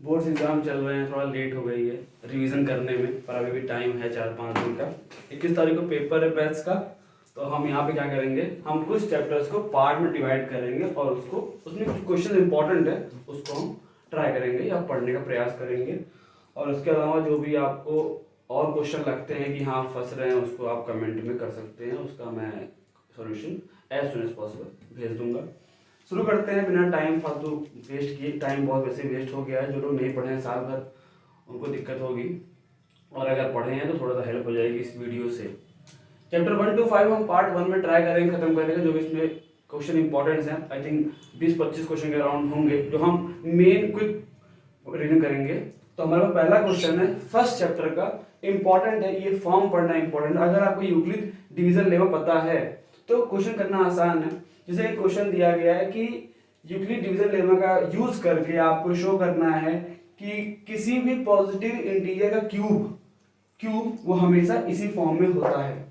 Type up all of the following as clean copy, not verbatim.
Boards exam चल रहे हैं, थोड़ा लेट हो गई है रिवीजन करने में, पर अभी भी टाइम है 4-5 दिन का। 21 तारीख को पेपर है मैथ्स का। तो हम यहाँ पे क्या करेंगे, हम कुछ चैप्टर्स को पार्ट में डिवाइड करेंगे और उसको उसमें कुछ क्वेश्चन इंपॉर्टेंट है उसको हम ट्राई करेंगे या पढ़ने का प्रयास करेंगे। और उसके अलावा जो भी आपको और क्वेश्चन लगते हैं कि हाँ फंस रहे हैं, उसको आप कमेंट में कर सकते हैं, उसका मैं solution as soon as possible भेज दूंगा। शुरू करते हैं बिना टाइम फालतू वेस्ट किए। टाइम बहुत वैसे वेस्ट हो गया है, जो लोग नहीं पढ़े हैं साल भर उनको दिक्कत होगी, और अगर पढ़े हैं तो थोड़ा सा हेल्प हो जाएगी इस वीडियो से। चैप्टर 1 to 5 हम पार्ट 1 में ट्राई करेंगे खत्म करेंगे, जो भी इसमें क्वेश्चन इंपॉर्टेंट हैं। आई थिंक 20-25 क्वेश्चन के अराउंड होंगे जो हम मेन क्विक रीडिंग करेंगे। तो हमारा पहला क्वेश्चन है फर्स्ट चैप्टर का, इंपॉर्टेंट है ये, फॉर्म पढ़ना इंपॉर्टेंट। अगर आपको यूक्लिड डिवीजन लेमा पता है तो क्वेश्चन करना आसान है। जैसे एक क्वेश्चन दिया गया है कि यूक्लिड डिवीजन लेमा का यूज करके आपको शो करना है कि किसी भी पॉजिटिव इंटीजर का क्यूब वो हमेशा इसी फॉर्म में होता है।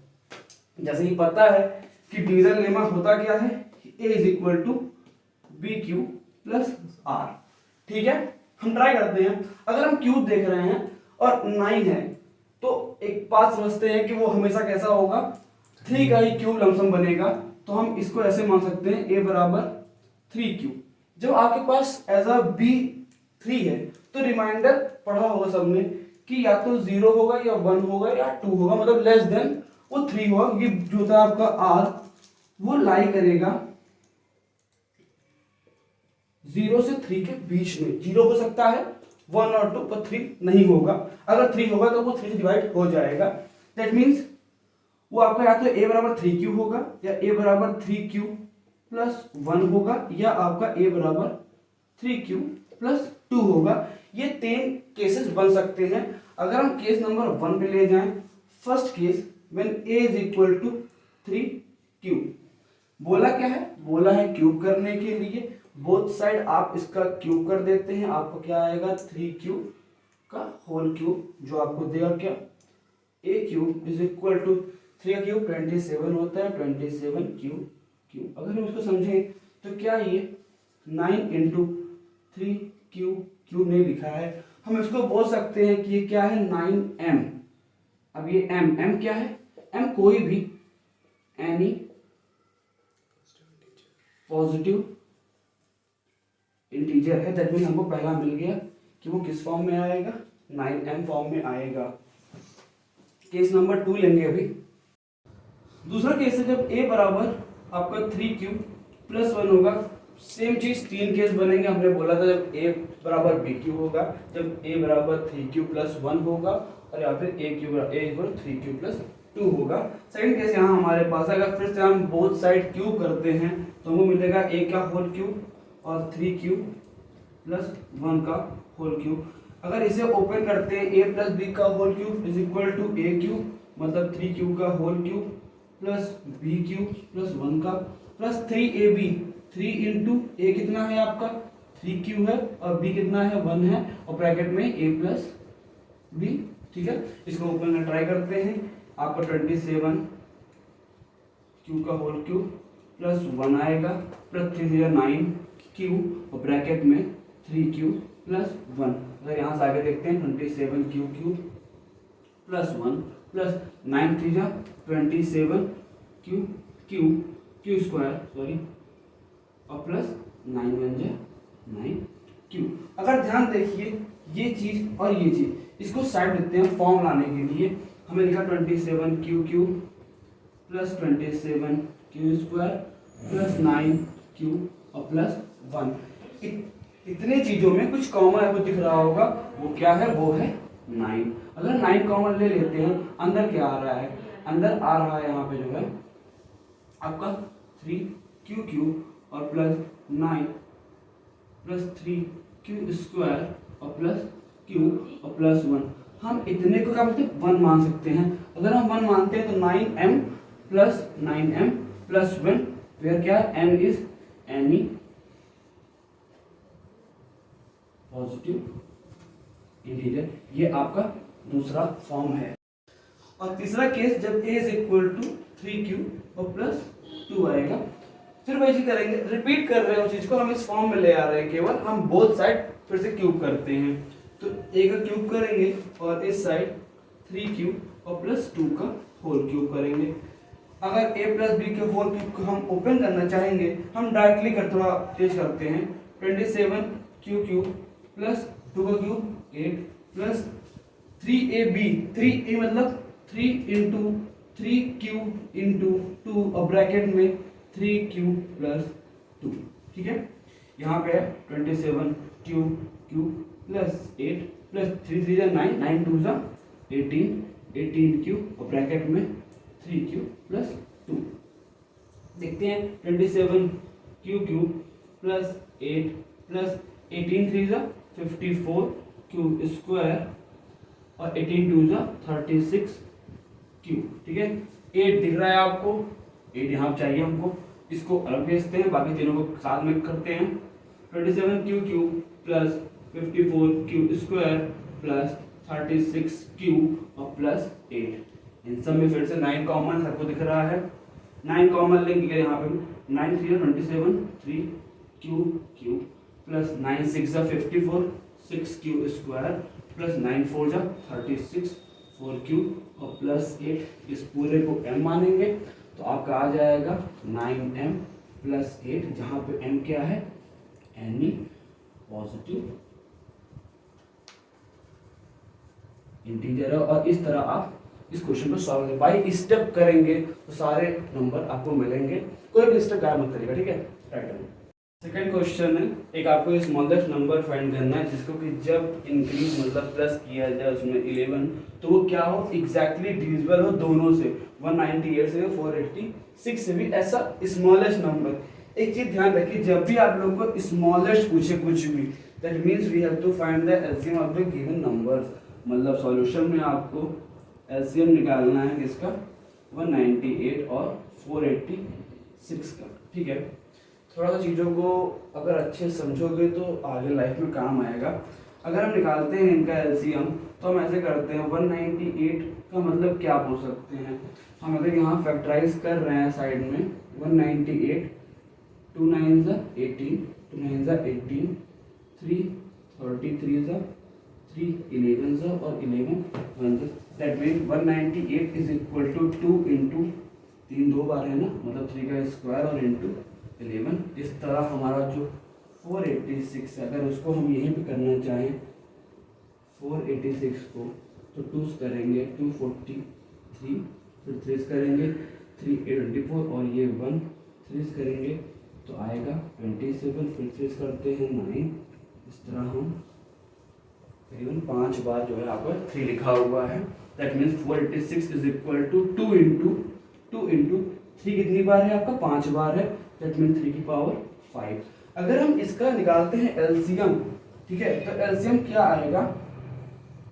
जैसे ही पता है कि डिवीजन लेमा होता क्या है, a is equal to B Q plus R. ठीक है, हम ट्राई करते हैं। अगर हम क्यूब देख रहे हैं और 9 है तो एक बात समझते हैं कि वो हमेशा कैसा होगा, 3 का ही क्यूब लमसम बनेगा। तो हम इसको ऐसे मान सकते हैं a बराबर 3 क्यूब। जब आपके पास एज अ बी 3 है तो रिमाइंडर पढ़ा होगा सबने कि या तो 0 होगा या 1 होगा या 2 होगा, मतलब लेस देन वो 3 होगा, क्योंकि जो होता है आपका आर वो लाई करेगा 0 से 3 के बीच में। 0 हो सकता है, 1 और 2, पर 3 नहीं होगा। अगर 3 होगा तो वो 3 से डिवाइड हो जाएगा। दैट मीन्स वो आपका या तो a बराबर 3 क्यू होगा, या a बराबर 3 क्यू प्लस 1 होगा, या आपका a बराबर 3 क्यू प्लस 2 होगा। ये 3 केसेस बन सकते हैं। अगर हम केस नंबर 1 पे ले जाएं, first case when a is equal to 3 cube, बोला क्या है, बोला है क्यूब करने के लिए बोथ साइड आप इसका क्यूब कर देते हैं, आपको क्या आएगा 3 क्यूब का होल क्यूब, जो आपको देगा क्या a cube is equal to 3 का क्यूब 27 होता है, 27 क्यूब। अगर हम इसको समझें तो क्या ये 9 इंटू 3 क्यूब नहीं लिखा है, हम इसको बोल सकते हैं कि ये क्या है 9m। अब ये m क्या है, m कोई भी एनी पॉजिटिव इंटीजर है। दैट मीन हमको पहला मिल गया कि वो किस फॉर्म में आएगा, 9m फॉर्म में आएगा। केस नंबर 2 लेंगे अभी। दूसरा केस है जब a बराबर आपका 3 क्यूब प्लस 1 होगा। सेम चीज 3 केस बनेंगे। हमने बोला था जब a बराबर b क्यूब होगा, जब a बराबर 3 क्यूब प्लस 1 होगा, और यहाँ पे a इक्वल 3 क्यूब प्लस 2 होगा। सेकंड केस यहाँ हमारे पास है, अगर फिर से हम बोथ साइड क्यूब करते हैं तो हमको मिलेगा a का होल क्यूब और 3 क्यूब प्लस 1 का होल क्यूब। अगर इसे ओपन करते हैं a प्लस बी का whole cube is equal to a cube, मतलब 3 क्यूब का whole cube plus B cube plus 1 का प्लस 3ab। 3 इंटू ए कितना है आपका 3 क्यूब है, और b कितना है 1 है, और ब्रैकेट में a प्लस बी। ठीक है, इसको ओपन करना ट्राई करते हैं। आपका 27 क्यूब का होल क्यूब प्लस 1 आएगा, प्लस 3 9 क्यूब, और ब्रैकेट में 3 क्यूब प्लस 1। अगर यहाँ से आगे देखते हैं 27 cube plus 1 plus 9 3 27 Q square sorry, और प्लस 9 9 क्यूब। अगर ध्यान देखिए ये चीज और ये चीज, इसको साइड देते हैं फॉर्म लाने के लिए। हमें लिखा 27 Q plus 27 Q square plus 9 Q और प्लस 1। इतने चीजों में कुछ कॉमन आपको दिख रहा होगा, वो क्या है, वो है 9। अगर 9 कॉमन ले लेते हैं, अंदर क्या आ रहा है, अंदर आ रहा है यहाँ पे जो है आपका 3 क्यू और प्लस 9 प्लस 3 क्यू स्क्वायर और प्लस क्यू और प्लस 1। हम इतने को क्या बोलते हैं 1 मान सकते हैं। अगर हम 1 मानते हैं तो 9m प्लस 1, वेयर क्या है m is any positive integer. ये आपका दूसरा फॉर्म है। और तीसरा केस जब a is equal to 3 Q और प्लस 2 आएगा, फिर वही चीज करेंगे, रिपीट कर रहे हैं उस चीज को, हम इस फॉर्म में ले आ रहे हैं, केवल हम बोथ साइड फिर से क्यूब करते हैं। तो a का क्यूब करेंगे और इस साइड 3 क्यूब और प्लस 2 का होल क्यूब करेंगे। अगर a प्लस बी के होल क्यूब को हम ओपन करना चाहेंगे, हम डायरेक्टली कर थोड़ा तेज करते हैं, 27 क्यू क्यूब प्लस 2 का क्यूब 8 प्लस 3ab, 3a मतलब 3 इंटू 3 क्यूब इंटू 2 और ब्रैकेट में 3 क्यूब प्लस 2। ठीक है, यहाँ पे है 27 cube cube plus 8 plus 3 3 9 9 2 18 18 cube और ब्रैकेट में 3 क्यूब प्लस 2। देखते हैं 27 cube cube plus 8 plus 18 3 54 cube square और 18 2 36 क्यूब। ठीक है, 8 दिख रहा है आपको, 8 यहाँ चाहिए हमको, इसको अलग भेजते हैं, बाकी तीनों को साथ में करते हैं। 27 Q cube plus 54 Q square plus 36 cube और प्लस 8। इन सब में फिर से 9 कॉमन सबको दिख रहा है, 9 कॉमन लेंगे यहाँ पे 9 3 27 3 cube cube plus 9 6 54 6 Q square plus 9 4 36 4 cube और प्लस 8। इस पूरे को m मानेंगे तो आपका आ जाएगा 9m प्लस 8, जहाँ पे m क्या है, एनी पॉजिटिव इंटीजर है। और इस तरह आप इस क्वेश्चन को सॉल्व करें, बाई स्टेप करेंगे तो सारे नंबर आपको मिलेंगे, कोई भी स्टेप गायब मत करिएगा। ठीक है, राइट। सेकंड क्वेश्चन है, एक आपको स्मॉलेस्ट नंबर फाइंड करना है जिसको कि जब इंक्रीज मतलब प्लस किया जाए उसमें 11 तो वो क्या हो, एग्जैक्टली डिविजिबल हो दोनों से, 198 से 486 से भी, ऐसा स्मॉलेस्ट नंबर। एक चीज ध्यान रखिए, जब भी आप लोग को स्मॉलेस्ट पूछे कुछ भी, that means we have to find the LCM of the given numbers. मतलब सॉल्यूशन में आपको एलसीएम निकालना है किसका, 198 और 486 का। ठीक है, थोड़ा सा चीज़ों को अगर अच्छे समझोगे तो आगे लाइफ में काम आएगा। अगर हम निकालते हैं इनका एलसीएम तो हम ऐसे करते हैं, 198 का मतलब क्या बोल सकते हैं हम, अगर यहाँ फैक्टराइज कर रहे हैं साइड में 198, 2 9 18, 2 9 18, 3 33 3 11 और 11 1, that mean 198 is equal to 2 into 3 2 बार है ना, मतलब 3 का स्क्वायर और इंटू 11। इस तरह हमारा जो 486 है, अगर उसको हम यहीं पे करना चाहें 486 को तो 2 करेंगे 243, फिर 3 करेंगे 3 24 और ये 1 3 करेंगे तो आएगा 27, फिर 3 करते हैं 9। इस तरह हम तकरीबन 5 बार जो है आपका 3 लिखा हुआ है, that means 486 is equal to 2 into 3 कितनी बार है आपका, 5 बार है, दैट मीन 3 की पावर 5। अगर हम इसका निकालते हैं एलसीएम, ठीक है, तो एलसीएम क्या आएगा,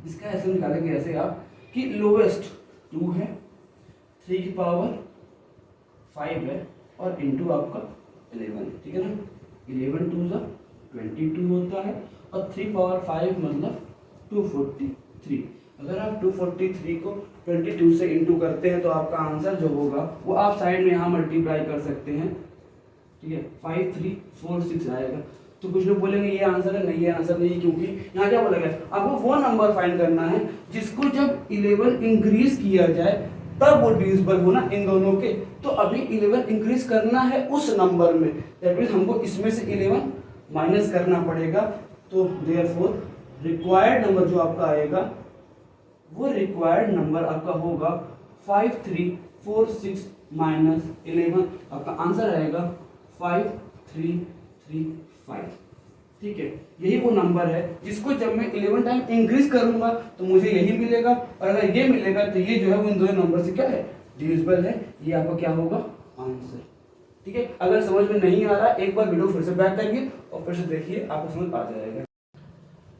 इसका एलसीएम निकालेंगे ऐसे आप कि लोवेस्ट 2 है, 3 की पावर 5 है और इंटू आपका 11, ठीक है ना, 11 2 22 होता है और 3 पावर 5 मतलब 243। अगर आप 243 को 22 से इंटू करते हैं तो आपका आंसर जो होगा वो आप साइड में यहाँ मल्टीप्लाई कर सकते हैं। ठीक है, 5346 आएगा। तो कुछ लोग बोलेंगे ये आंसर है, नहीं ये आंसर नहीं, क्योंकि यहाँ क्या बोला गया, आपको वो नंबर फाइंड करना है जिसको जब 11 इंक्रीज किया जाए तब वो डिविजिबल होना इन दोनों के। तो अभी 11 इंक्रीज करना है उस नंबर में, दैट मींस हमको इसमें से 11 माइनस करना पड़ेगा। तो देयरफॉर रिक्वायर्ड नंबर जो आपका आएगा वो रिक्वायर्ड नंबर आपका होगा 5346 माइनस 11, आपका आंसर आएगा 5335। ठीक है, यही वो नंबर है जिसको जब मैं 11 टाइम इंक्रीज करूंगा तो मुझे यही मिलेगा, और अगर ये मिलेगा तो ये जो है वो इन दोनों नंबर से क्या है, डिविजिबल है। ये आपका क्या होगा, आंसर। ठीक है, अगर समझ में नहीं आ रहा एक बार वीडियो फिर से बैक करिए और फिर से देखिए, आपको समझ आ जाएगा।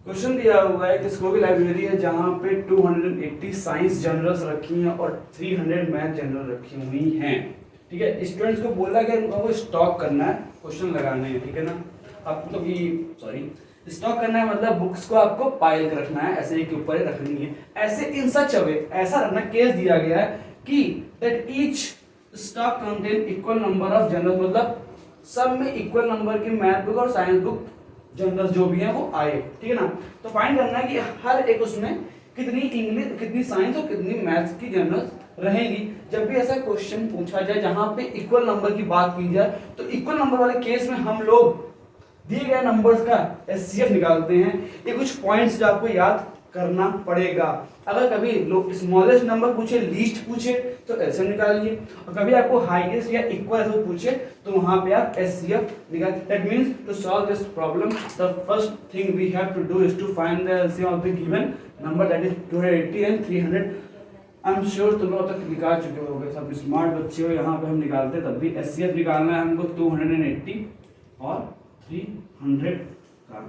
क्वेश्चन दिया हुआ है कि स्कोवी लाइब्रेरी है जहाँ पे 280 साइंस जर्नल्स रखी हैं और 300 मैथ जर्नल रखी हुई हैं। ठीक है, स्टूडेंट्स को बोला गया उनको वो स्टॉक करना है, क्वेश्चन लगाने हैं। ठीक है ना, आपको भी स्टॉक करना है मतलब बुक्स को आपको पाइल कर रखना है, ऐसे एक के ऊपर ही रखनी है, ऐसे इन सच अ वे, ऐसा रखना। केस दिया गया है कि that each stock contain equal number of journal, मतलब सब में इक्वल नंबर की मैथ बुक और साइंस बुक जनरल जो भी है वो आए, ठीक है ना। तो फाइंड करना है कि हर एक उसमें कितनी इंग्लिश, कितनी साइंस और कितनी मैथ्स की जनरल रहेंगी। जब भी ऐसा क्वेश्चन पूछा जाए जहां पे इक्वल नंबर की बात की जाए, तो इक्वल नंबर वाले केस में हम लोग दिए गए नंबर्स का एचसीएफ निकालते हैं। ये कुछ पॉइंट्स जो आपको याद करना पड़ेगा। अगर कभी लोग स्मॉलेस्ट नंबर पूछे, लीस्ट पूछे, तो एचसीएफ निकालिए, और कभी आपको हाईएस्ट या इक्वल ऐसा पूछे तो वहां पे आप एचसीएफ निकालिए। That means to solve this problem the first thing we have to do is to find the LCM of the given number, that is 280 and 300। I am sure तुम लोग तक निकाल चुके होगे, सब स्मार्ट बच्चे हो। यहाँ पे हम निकालते तब भी एचसीएफ निकालना है हमको 280 और 300 का।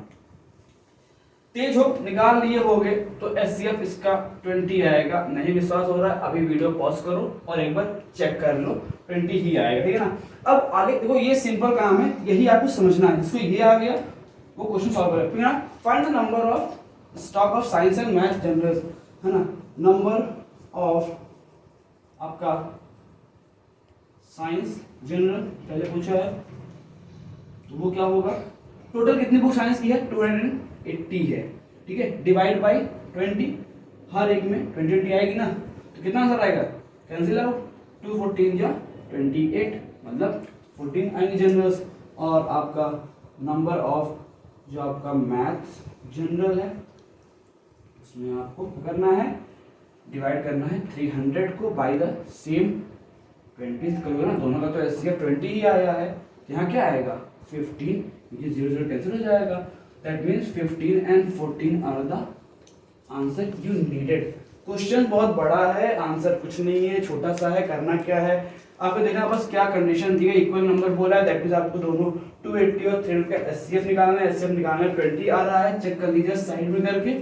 तेज हो निकाल लिए होगे तो एचसीएफ इसका 20 आएगा। नहीं विश्वास हो रहा है अभी वीडियो पॉज करो और एक बार चेक कर लो, 20 ही आएगा, ठीक है ना। अब आगे देखो, ये सिंपल काम है, यही आपको समझना है। जिसको ये आ गया वो क्वेश्चन सॉल्व करें, ठीक है ना। Find the number of stock of science and math general, है ना। नंबर ऑफ आपका साइंस जनरल पहले पूछा है, तो वो क्या होगा, टोटल कितनी बुक साइंस की है 280 है, ठीक है। डिवाइड बाय 20, हर एक में 20 आएगी ना, तो कितना आंसर आएगा, कैंसिल आउट, 214 या 28, मतलब 14 आएंगे जनरल्स। और आपका नंबर ऑफ जो आपका मैथ्स जनरल है उसमें आपको करना है, डिवाइड करना है 300 को बाय द सेम 20 करोगे ना, दोनों का तो एचसीएफ 20 ही आया है। यहाँ क्या आएगा 15, ये 0 0 कैंसिल हो जाएगा। That means 15 and 14 are the answer you needed. Question बहुत बड़ा है, आंसर कुछ नहीं है, छोटा सा है। करना क्या है आपको देखना, बस क्या कंडीशन दी है, इक्वल नंबर बोला है, दैट मींस आपको दोनों 280 और 300 का एचसीएफ निकालना है। एचसीएफ निकालना है 20 आ रहा है, चेक कर लीजिए साइड में करके।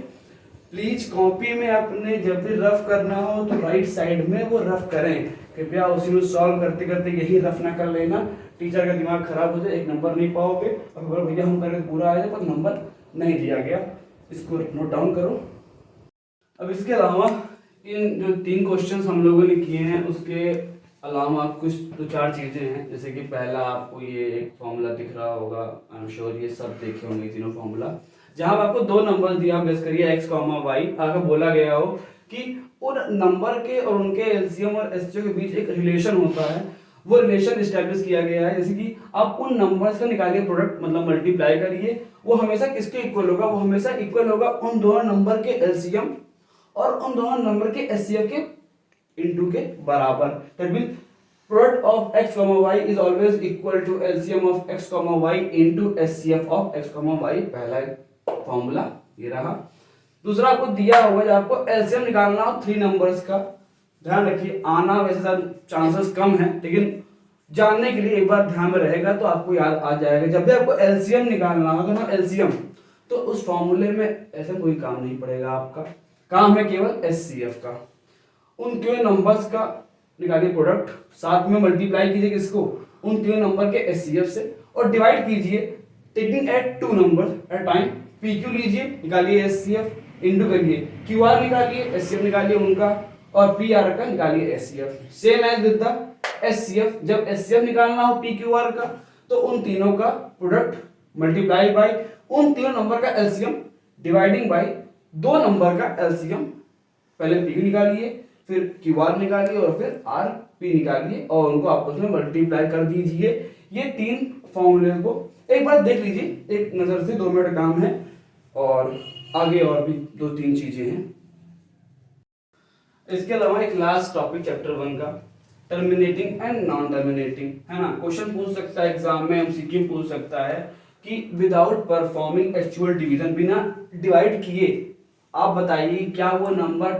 प्लीज कॉपी में अपने जब भी रफ करना हो तो राइट साइड में वो रफ करें, कृपया उसी में सॉल्व करते करते यही रफ ना कर लेना, टीचर का दिमाग खराब हो जाए, एक नंबर नहीं पाओगे। और भैया हम करके पूरा आया पर नंबर नहीं दिया गया, इसको नोट डाउन करो। अब इसके अलावा इन जो 3 क्वेश्चंस हम लोगों ने किए हैं उसके अलावा कुछ 2-4 चीज़ें हैं, जैसे कि पहला आपको ये एक फॉर्मूला दिख रहा होगा, आई एम श्योर ये सब देखे होंगे तीनों फॉर्मूला, जहां आपको 2 नंबर दिया, आप गेस करिए x, y, आगे बोला गया हो कि उन नंबर के और उनके एलसीएम और एचसीएफ के बीच एक रिलेशन होता है, वो रिलेशन एस्टैब्लिश किया गया है। जैसे कि आप उन नंबर्स का निकालिए प्रोडक्ट, मतलब मल्टीप्लाई करिए, वो हमेशा किसके इक्वल होगा, वो हमेशा इक्वल होगा उन दोनों नंबर के एलसीएम और उन दोनों नंबर के एचसीएफ के इनटू के बराबर। That means product of x, y is always equal to LCM of x, y into HCF of x, y। पहला फॉर्मूला ये रहा। दूसरा आपको दिया होगा जब आपको एलसीएम निकालना हो 3 नंबर्स का, ध्यान रखिए आना वैसे चांसेस कम है, लेकिन जानने के लिए एक बार ध्यान में रहेगा तो आपको याद आ जाएगा। जब भी आपको एलसीएम निकालना होगा ना, एलसीएम, तो उस फॉर्मूले में ऐसा कोई काम नहीं पड़ेगा, आपका काम है केवल एचसीएफ का। उन 3 नंबर्स का निकालिए प्रोडक्ट, साथ में मल्टीप्लाई कीजिए किसको, उन 3 नंबर के एचसीएफ से, और डिवाइड कीजिए taking at 2 numbers at time. PQ लीजिए, निकालिए एचसीएफ, इनटू करिए क्यूआर, निकालिए एचसीएफ, निकालिए उनका, और पीआर का निकालिए HCF. Same as with the HCF, जब एचसीएफ निकालना हो पीक्यूआर का तो उन तीनों का प्रोडक्ट मल्टीप्लाई बाय उन 3 नंबर का एलसीएम डिवाइडिंग बाय 2 नंबर का एलसीएम। पहले पीक्यू निकालिए, फिर क्यूआर निकालिए और फिर आर पी निकालिए और उनको आपस में मल्टीप्लाई कर दीजिए। ये 3 फॉर्मूले को एक बार देख लीजिए एक नजर से, 2 मिनट काम है, और आगे और भी 2-3 चीजें हैं। इसके अलावा एक लास्ट टॉपिक चैप्टर 1 का, टर्मिनेटिंग एंड नॉन टर्मिनेटिंग, है ना। क्वेश्चन पूछ सकता है एग्जाम में, एमसीक्यू पूछ सकता है कि विदाउट परफॉर्मिंग एक्चुअल डिवीजन, बिना डिवाइड किए आप बताइए क्या वो नंबर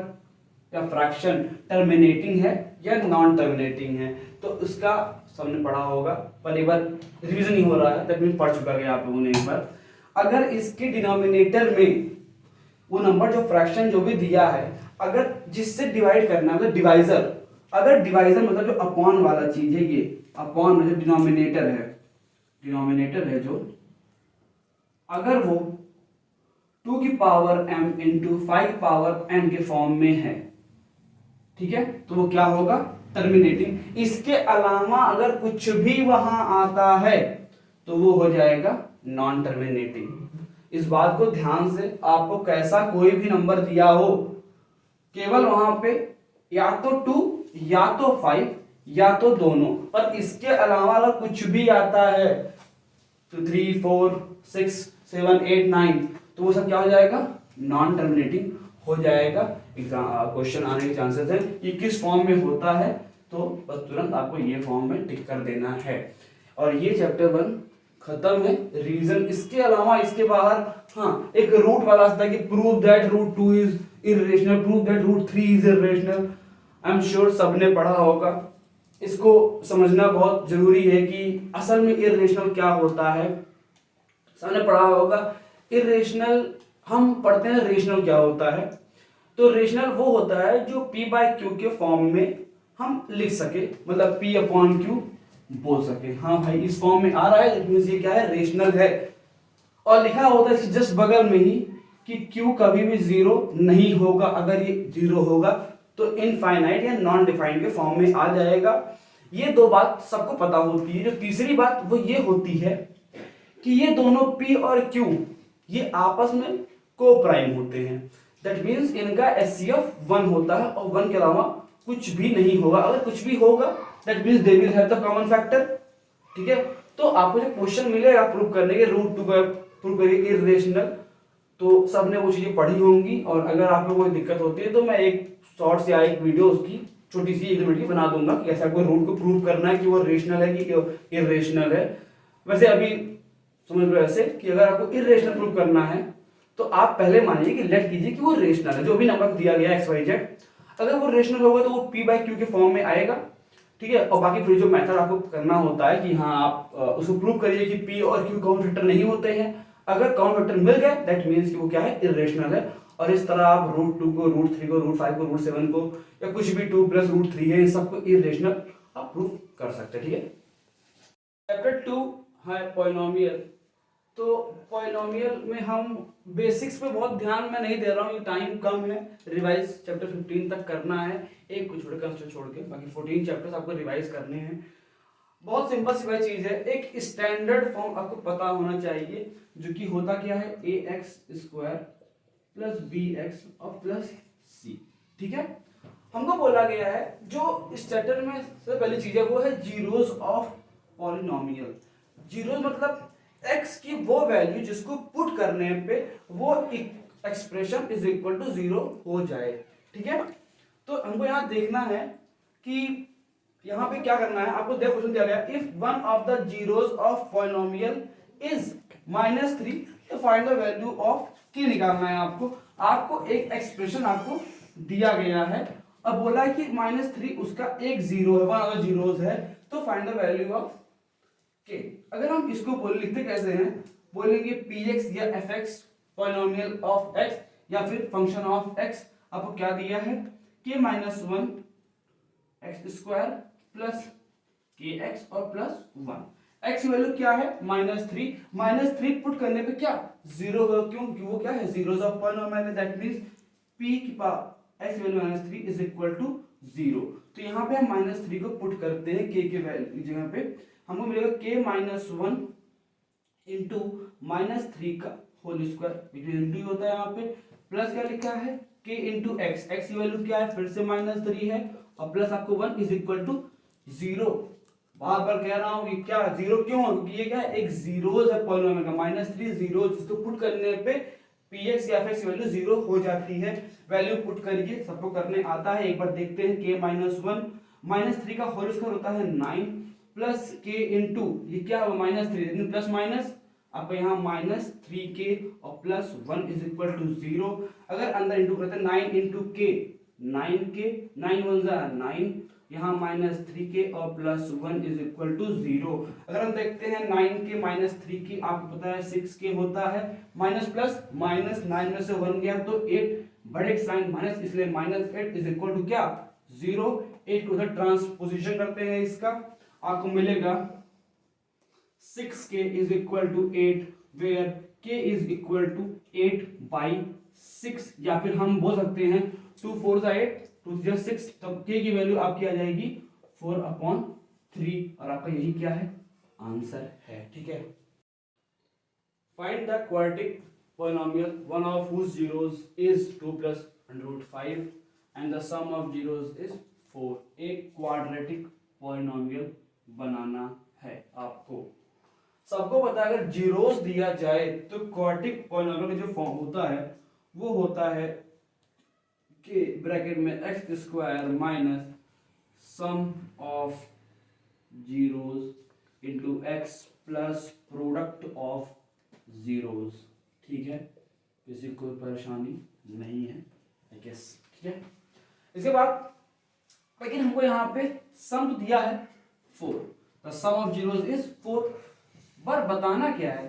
या फ्रैक्शन टर्मिनेटिंग है या नॉन टर्मिनेटिंग है। तो इसका सबने पढ़ा होगा, पर एक बार रिवीजन ही हो रहा है, दैट मीन पढ़ चुका है आप लोगों ने एक बार। अगर इसके डिनोमिनेटर में वो नंबर जो फ्रैक्शन जो भी दिया है, अगर जिससे डिवाइड करना है, मतलब डिवाइजर, अगर डिवाइजर मतलब जो अपॉन वाला चीज है, ये अपॉन में जो डिनोमिनेटर है जो, अगर वो 2 की power m into 5 power n के फॉर्म में है, ठीक है, तो वो क्या होगा, टर्मिनेटिंग। इसके अलावा अगर कुछ भी वहां आता है तो वो हो जाएगा नॉन टर्मिनेटिंग। इस बात को ध्यान से, आपको कैसा कोई भी नंबर दिया हो, केवल वहां पे या तो 2 या तो 5 या तो दोनों, पर इसके अलावा अगर कुछ भी आता है तो 3 4 6 7 8 9, तो वो सब क्या हो जाएगा, नॉन टर्मिनेटिंग हो जाएगा। एग्जाम क्वेश्चन आने के चांसेस है। ये किस फॉर्म में होता है, तो बस तुरंत आपको ये फॉर्म में टिक कर देना है। और ये चैप्टर 1 खत्म है। रीजन इसके अलावा, इसके बाहर हाँ एक रूट वाला था कि prove that root 2 is irrational, prove that root 3 is irrational. I am sure सबने पढ़ा होगा। इसको समझना बहुत जरूरी है कि असल में इरेशनल क्या होता है। सबने पढ़ा होगा इरेशनल, हम पढ़ते हैं रेशनल क्या होता है। तो रेशनल वो होता है जो p बाय क्यू के फॉर्म में हम लिख सके, मतलब p अपॉन क्यू बोल सके। हाँ भाई इस फॉर्म में आ रहा है, इट मींस ये क्या है, रेशनल है। और लिखा होता है जस्ट बगल में ही कि q कभी भी जीरो नहीं होगा। अगर ये जीरो होगा तो इनफाइनाइट या नॉन डिफाइंड के फॉर्म में आ जाएगा। ये दो बात सबको पता होती है। जो तीसरी बात वो ये होती है कि ये दोनों p और q ये आपस में को प्राइम होते हैं। दैट मींस इनका HCF 1 होता है और 1 के अलावा कुछ भी नहीं होगा। अगर कुछ भी होगा that means they will have the common factor. ठीक है, तो आपको जो क्वेश्चन मिलेगा प्रूव करने के, रूट 2 का प्रूव करिए इरेशनल, तो सबने वो चीजें पढ़ी होंगी। और अगर आपको कोई दिक्कत होती है तो मैं एक शॉर्ट्स या एक वीडियो उसकी छोटी सी 1 मिनट की बना दूंगा कि कैसे आपको रूट को प्रूव करना है कि वो रेशनल है कि इरेशनल है। वैसे अभी समझ लो ऐसे कि अगर आपको इरेशनल प्रूव करना है तो आप पहले मानिए कि लेट कीजिए कि वो रेशनल है, जो भी नंबर दिया गया एक्स वाई जेड। अगर वो रेशनल होगा तो वो p बाय क्यू के फॉर्म में आएगा। ठीक है, और बाकी फिर जो मेथड आपको करना होता है कि हाँ आप उसको प्रूव करिए कि p और q कॉमन फैक्टर नहीं होते हैं। अगर कॉमन फैक्टर मिल गया दैट मींस कि वो क्या है, इरेशनल है। और इस तरह आप रूट 2 को, रूट 3 को, रूट 5 को, रूट 7 को, या कुछ भी 2 प्लस रूट 3 है, इन सबको इरेशनल आप प्रूव कर सकते हैं। ठीक है, चैप्टर 2 है पॉलिनोमियल। तो पॉलिनोमियल में हम बेसिक्स पे बहुत ध्यान मैं नहीं दे रहा हूँ, ये टाइम कम है। रिवाइज चैप्टर 15 तक करना है, एक कुछ छोटे कंसेप्ट छोड़ के, बाकी 14 चैप्टर्स आपको रिवाइज करने हैं। बहुत सिंपल सी भाई चीज है, एक स्टैंडर्ड फॉर्म आपको पता होना चाहिए, जो कि होता क्या है, ax² प्लस bx और प्लस c। ठीक है, हमको बोला गया है जो इस चैप्टर में सबसे पहली चीज है वो है जीरोस ऑफ पॉलिनोमियल। जीरोस मतलब x की वो वैल्यू जिसको पुट करने पे वो एक्सप्रेशन इज इक्वल टू 0 हो जाए। ठीक है, तो हमको यहाँ देखना है कि यहाँ पे क्या करना है। आपको देखो क्वेश्चन दिया गया, if one of the zeros of polynomial is -3 तो find the value of k निकालना है। आपको एक एक्सप्रेशन आपको दिया गया है और बोला है कि -3 उसका एक जीरो है, वन ऑफ द जीरोस है, तो find the value of k। अगर हम इसको लिखते कैसे हैं, बोलेंगे px या fx पॉलिनोमियल ऑफ x या फिर फंक्शन ऑफ x। आपको क्या दिया है, k minus 1 x² plus kx और प्लस 1। x की वैल्यू क्या है, -3। -3 पुट करने पे क्या 0 हो, क्योंकि वो क्या है, zeros of polynomial, that means p की power x value -3 is equal to 0। तो यहाँ पे हम -3 को पुट करते हैं k के वैल्यू की जगह पे, हमको मिलेगा k माइनस 1 इंटू -3 का होल स्क्वायर, इंटू होता है यहाँ पे, प्लस क्या लिखा है k इंटू एक्स। एक्स की वैल्यू क्या है, फिर से -3 है, और प्लस आपको 1 इज इक्वल टू 0। बार बार कह रहा हूँ ये क्या 0 क्यों, क्योंकि ये क्या है, एक जीरोस है पॉलिनोमियल का, -3 जीरो, जिसको पुट करने पे px या fx की वैल्यू 0 हो जाती है। वैल्यू पुट करिए, सबको करने आता है, एक बार देखते हैं। k माइनस 1 -3 का होल स्क्वायर होता है 9 प्लस k इंटू ये क्या होगा -3 प्लस माइनस आपका यहाँ -3k और प्लस 1 इज इक्वल टू 0। अगर अंदर इंटू करते हैं 9 इंटू k 9k, 9 1 जा 9, यहाँ -3k और प्लस 1 इज इक्वल टू 0। अगर हम देखते हैं 9k माइनस 3k आपको पता है 6k होता है, माइनस प्लस माइनस 9 में से 1 गया तो 8, बड़े साइन माइनस, इसलिए -8 इज इक्वल टू क्या 0। 8 को उधर ट्रांसपोजिशन करते हैं, इसका आपको मिलेगा 6k is equal to 8 where k is equal to 8/6, या फिर हम बोल सकते हैं 2 4 8 2 6, तब k की वैल्यू आपकी आ जाएगी 4/3, और आपका यही क्या है आंसर है। ठीक है, find the quadratic polynomial one of whose zeros is 2 plus under root 5 and the sum of zeros is 4। एक क्वाड्रेटिक पॉलिनोमियल बनाना है आपको। सबको पता है अगर जीरोस दिया जाए तो क्वाड्रेटिक पॉलिनोमियल का जो फॉर्म होता है वो होता है कि ब्रैकेट में x square minus sum of zeros into x plus product of zeros. ठीक है, किसी को कोई परेशानी नहीं है आई गेस। ठीक है, इसके बाद लेकिन हमको यहाँ पे सम तो दिया है 4, the sum of zeros is 4, पर बताना क्या है,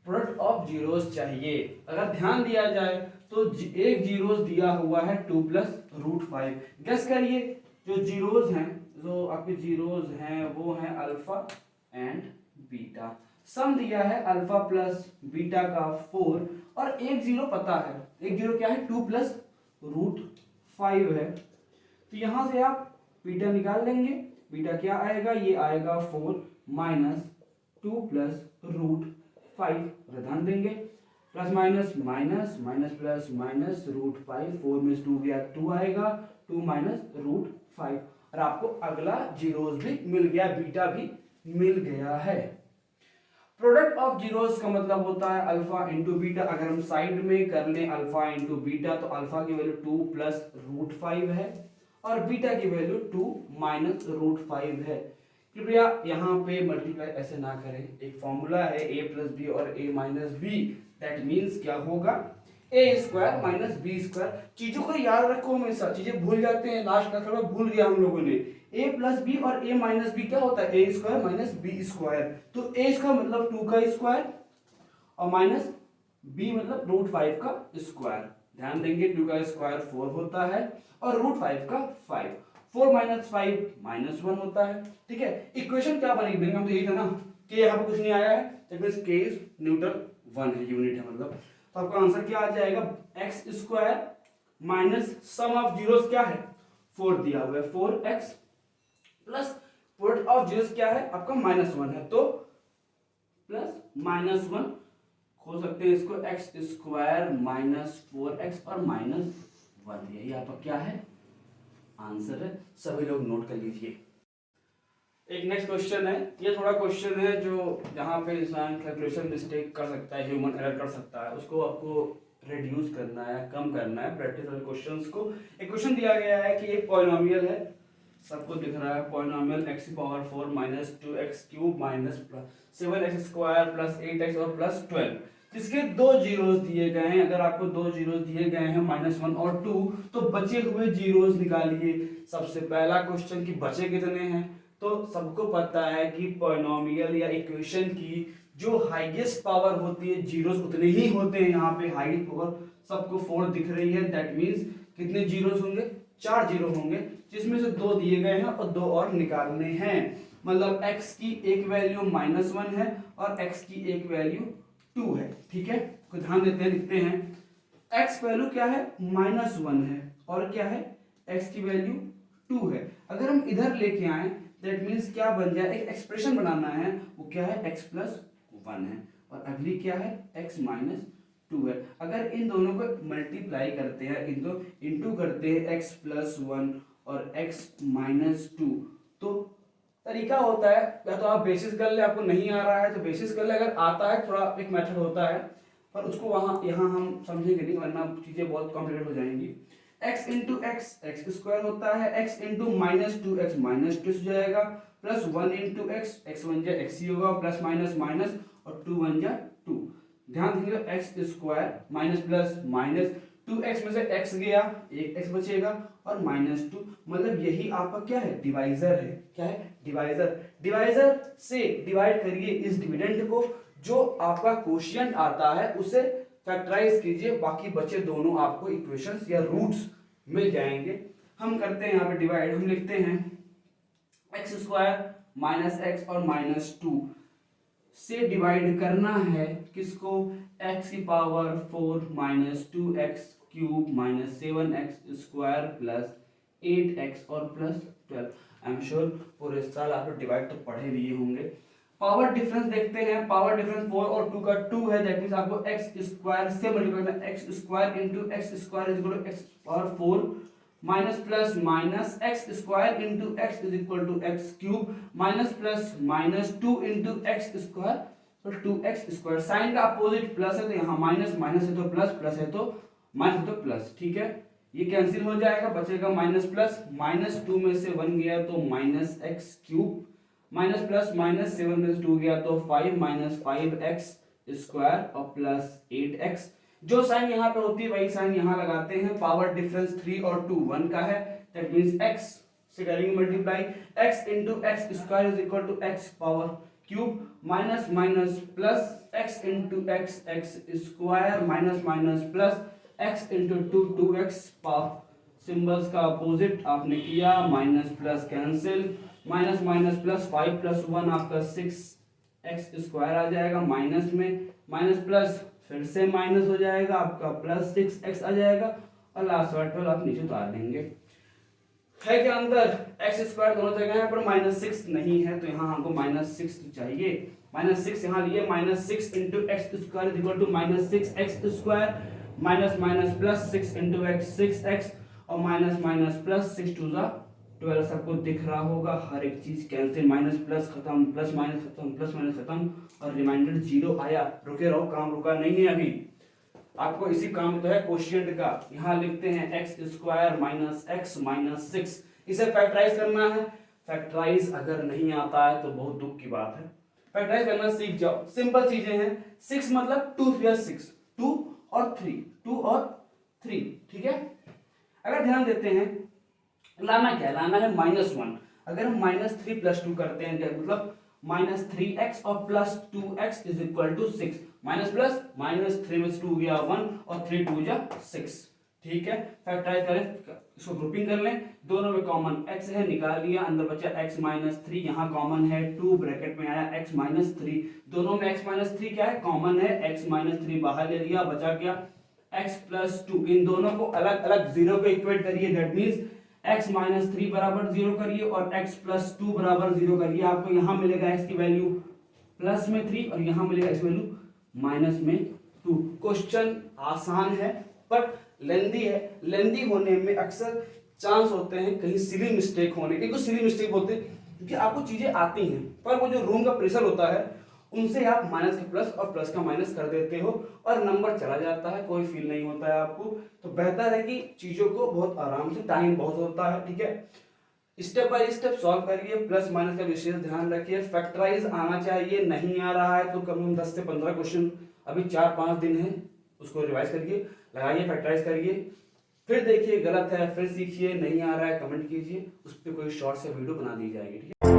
प्रोडक्ट ऑफ जीरोस चाहिए। अगर ध्यान दिया जाए तो एक जीरोस दिया हुआ है 2 प्लस रूट 5। गेस करिए जो जीरोस हैं, जो आपके जीरोस हैं वो हैं अल्फा एंड बीटा। सम दिया है अल्फा प्लस बीटा का 4 और एक जीरो पता है, एक जीरो क्या है 2 प्लस रूट 5 है। तो यहां से आप बीटा निकाल लेंगे, बीटा क्या आएगा, ये आएगा 4 माइनस 2 प्लस रूट 5, ध्यान देंगे plus minus minus minus plus minus root 5, 4 में 2 गया 2 आएगा, 2 माइनस रूट 5 और आपको अगला जीरोस भी मिल गया, बीटा भी मिल गया है। प्रोडक्ट ऑफ जीरोस का मतलब होता है अल्फा इंटू बीटा। अगर हम साइड में कर लें अल्फा इंटू बीटा तो अल्फा की वैल्यू 2 प्लस रूट 5 है और बीटा की वैल्यू 2 माइनस रूट 5 है। कृपया यहाँ पे मल्टीप्लाई ऐसे ना करें, एक फॉर्मूला है a प्लस बी और a minus b, that means क्या होगा a square minus b square. चीजों को याद रखो, हमेशा चीजें भूल जाते हैं, लास्ट का थोड़ा भूल गया हम लोगों ने। a प्लस बी और a माइनस बी क्या होता है, a square minus b square. तो a का मतलब 2 का स्क्वायर और माइनस b मतलब रूट 5 का स्क्वायर। ध्यान देंगे 2 का स्क्वायर 4 होता है और रूट 5 का 5, 4 माइनस 5 माइनस 1 होता है। ठीक है, इक्वेशन क्या बनेगी मेरे तो यही था ना कि यहाँ पे कुछ नहीं आया है, that means k is Newton 1 है, यूनिट है मतलब। तो आपका आंसर क्या आ जाएगा, x square minus sum of zeros क्या है 4 दिया हुआ है, 4x plus product of zeros क्या है आपका -1 है, तो प्लस -1 खोल सकते हैं इसको, एक्स स्क्वायर माइनस 4x और -1, यही आपका क्या है आंसर है। सभी लोग नोट कर लीजिए। एक नेक्स्ट क्वेश्चन है, ये थोड़ा क्वेश्चन है जो जहाँ पे इंसान कैलकुलेशन मिस्टेक कर सकता है, ह्यूमन एरर कर सकता है, उसको आपको रिड्यूस करना है, कम करना है प्रैक्टिस वाले क्वेश्चंस को। एक क्वेश्चन दिया गया है कि एक पॉलिनोमियल है, सबको दिख रहा है, पॉलिनोमियल x की power 4 minus 2x cube minus 7x square plus 8x और प्लस 12, जिसके दो जीरोस दिए गए हैं। अगर आपको दो जीरोस दिए गए हैं -1 और 2, तो बचे हुए जीरोस निकालिए। सबसे पहला क्वेश्चन कि बचे कितने हैं, तो सबको पता है कि पॉलिनोमियल या इक्वेशन की जो हाईएस्ट पावर होती है जीरोस उतने ही होते हैं। यहाँ पे हाईएस्ट पावर सबको 4 दिख रही है, दैट मींस कितने जीरोस होंगे, 4 जीरो होंगे, जिसमें से 2 दिए गए हैं और 2 और निकालने हैं। मतलब x की एक वैल्यू -1 है और x की एक वैल्यू 2 है। ठीक है, तो ध्यान देते हैं, लिखते हैं x वैल्यू क्या है -1 है और क्या है x की वैल्यू 2 है। अगर हम इधर लेके आए दैट मीन्स क्या बन जाए, एक एक्सप्रेशन बनाना है, वो क्या है x प्लस 1 है और अगली क्या है x माइनस 2 है। अगर इन दोनों को मल्टीप्लाई करते हैं, इन दो इंटू करते हैं x प्लस 1 और x माइनस 2, तो तरीका होता है या तो आप बेसिस कर ले, आपको नहीं आ रहा है तो बेसिस कर ले, अगर आता है थोड़ा एक मेथड होता है पर उसको वहाँ यहाँ हम समझेंगे नहीं वरना चीज़ें बहुत कॉम्प्लिकेट हो जाएंगी। x into x x square होता है, x इंटू -2x -2 हो जाएगा, प्लस 1 इंटू एक्स एक्स 1 जा एक्स ही होगा, प्लस माइनस माइनस और 2 1 जा 2। ध्यान दीजिए x square minus plus minus 2x में से x गया, एक x बचेगा और -2, मतलब यही आपका क्या है डिवाइजर है। क्या है डिवाइजर, डिवाइजर से डिवाइड करिए इस डिविडेंड को, जो आपका क्वोशिएंट आता है उसे फैक्टराइज कीजिए, बाकी बचे दोनों आपको इक्वेशंस या रूट्स मिल जाएंगे। हम करते हैं यहाँ पे डिवाइड, हम लिखते हैं एक्स स्क्वायर माइनस एक्स और -2 से डिवाइड करना है किसको, x की power 4 minus 2x cube minus 7x square plus 8x और प्लस 12। आई एम श्योर पूरे साल आप लोग डिवाइड तो पढ़े भी होंगे। पावर डिफरेंस देखते हैं, पावर डिफरेंस 4 और 2 का 2 है, दैट मींस आपको x स्क्वायर से मल्टीप्लाई करना है, x square into x square is equal to x power 4 minus plus minus x square into x is equal to x cube minus plus minus 2 into x square तो 2x square. Sign का opposite plus है तो यहाँ minus, minus है तो plus, plus है तो minus है तो प्लस, ठीक है। ये कैंसिल हो जाएगा, बचेगा माइनस प्लस, माइनस 2 में से 1 गया तो minus x cube minus plus minus 7 में से 2 गया तो 5 माइनस 5x स्क्वायर और प्लस 8x। जो साइन यहाँ पे होती है वही साइन यहाँ लगाते हैं। पावर डिफरेंस 3 और 2 1 का है, दैट मींस x से करेंगे multiply, x into x square is equal to x power cube minus minus plus x into x x square minus minus plus x into 2 2x power symbols का opposite आपने किया, minus plus cancel, minus minus plus 5 plus 1 आपका 6x square आ जाएगा, minus में minus plus फिर से minus हो जाएगा आपका प्लस 6x आ जाएगा और लास्ट वाला 12 आप नीचे उतार देंगे। है क्या अंदर, x स्क्वायर दोनों जगह है पर माइनस 6 नहीं है तो यहाँ हमको माइनस 6 चाहिए। माइनस 6 यहाँ लिए, minus 6 into x square equal to minus 6x square minus minus plus 6 into x 6x और माइनस माइनस प्लस 6 टू ज़ा 12 सबको दिख रहा होगा, हर एक चीज कैंसिल, माइनस प्लस खत्म, प्लस माइनस खत्म, प्लस माइनस खत्म और रिमाइंडर 0 आया। रुके रहो, काम रुका नहीं है अभी, आपको इसी काम तो है क्वोशिएंट का। यहाँ लिखते हैं x square minus x minus 6, इसे फैक्टराइज करना है। फैक्टराइज अगर नहीं आता है तो बहुत दुख की बात है, फैक्टराइज करना सीख जाओ, सिंपल चीजें हैं। 6 मतलब 2 3 6, 2 और 3, 2 और 3, ठीक है। अगर ध्यान देते हैं लाना क्या है, लाना है -1। अगर हम -3 + 2 करते हैं मतलब -3x और +2x is equal to 6, minus plus -3 में से 2 गया 1 और 3 2 जा 6, ठीक है। फैक्टराइज करें, इसको ग्रुपिंग कर लें, दोनों में कॉमन x है, निकाल लिया, अंदर बचा x -3, यहाँ कॉमन है 2, ब्रैकेट में आया x -3, दोनों में x -3 क्या है, कॉमन है, x -3 बाहर ले लिया, बचा क्या x + 2। इन दोनों को अलग अलग 0 पे इक्वेट करिए, दैट मींस x -3 बराबर 0 करिए और x + 2 बराबर 0 करिए। आपको यहाँ मिलेगा x की वैल्यू प्लस में 3 और यहाँ मिलेगा x की वैल्यू माइनस में 2। क्वेश्चन आसान है बट लेंदी है, लेंदी होने में अक्सर चांस होते हैं कहीं सिली मिस्टेक होने के। कुछ सिली मिस्टेक होते हैं क्योंकि आपको चीजें आती हैं पर वो जो रूम का प्रेशर होता है उनसे आप माइनस का प्लस और प्लस का माइनस कर देते हो और नंबर चला जाता है, कोई फील नहीं होता है आपको। तो बेहतर है कि चीजों को बहुत आराम से, टाइम बहुत होता है, ठीक है, स्टेप बाय स्टेप सॉल्व करिए, प्लस माइनस का विशेष ध्यान रखिए। फैक्टराइज आना चाहिए, नहीं आ रहा है तो कम से कम 10 से 15 क्वेश्चन, अभी 4-5 दिन है, उसको रिवाइज करिए, लगाइए, फैक्टराइज करिए, फिर देखिए गलत है, फिर सीखिए, नहीं आ रहा है कमेंट कीजिए, उस पर कोई शॉर्ट से वीडियो बना दी जाएगी, ठीक है।